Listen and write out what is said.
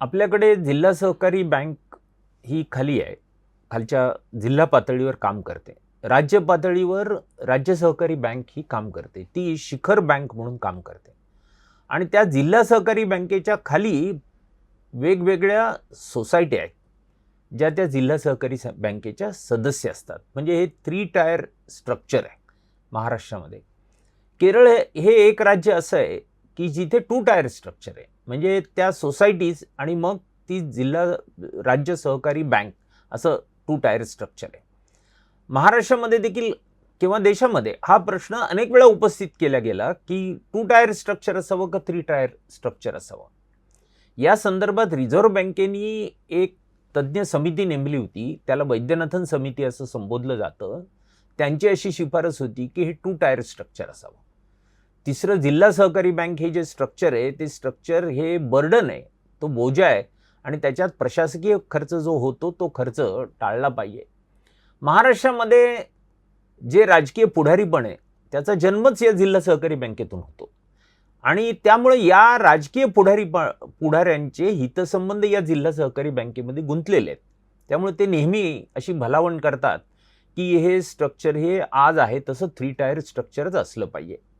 आपल्याकडे जिल्हा सहकारी बँक ही खाली आहे. खालच्या जिल्हा पातळीवर काम करते. राज्य पातळीवर राज्य सहकारी बँक ही काम करते. ती शिखर बँक म्हणून काम करते. आणि त्या जिल्हा सहकारी बँकेच्या खाली वेगवेगळ्या सोसायटी आहेत, ज्या त्या जिल्हा सहकारी बँकेच्या सदस्य असतात. म्हणजे हे 3 टायर स्ट्रक्चर आहे महाराष्ट्रामध्ये. केरळ हे एक राज्य असं आहे की जिथे 2 टायर स्ट्रक्चर आहे. म्हणजे त्या सोसायटीज आणि मग ती जिल्हा राज्य सहकारी बँक असं 2 टायर स्ट्रक्चर आहे. महाराष्ट्रामध्ये देखील किंवा देशामध्ये हा प्रश्न अनेक वेळा उपस्थित केला गेला की 2 टायर स्ट्रक्चर असावं का 3 टायर स्ट्रक्चर असावं. या संदर्भात रिझर्व्ह बँकेने एक तज्ज्ञ समिती नेमली होती. त्याला वैद्यनाथन समिती असं संबोधलं जातं. त्यांची अशी शिफारस होती की हे 2 टायर स्ट्रक्चर असावं. तिसरं जिल्हा सहकारी बँक हे जे स्ट्रक्चर आहे ते स्ट्रक्चर हे बर्डन आहे, तो बोजा आहे आणि त्याच्यात प्रशासकीय खर्च जो होतो तो खर्च टाळला पाहिजे. महाराष्ट्रामध्ये जे राजकीय पुढारीपण आहे त्याचा जन्मच या जिल्हा सहकारी बँकेतून होतो आणि त्यामुळे या राजकीय पुढाऱ्यांचे हितसंबंध या जिल्हा सहकारी बँकेमध्ये गुंतलेले आहेत. त्यामुळे ते नेहमी अशी भलावण करतात की हे स्ट्रक्चर हे आज आहे तसं 3 टायर स्ट्रक्चरच असलं पाहिजे.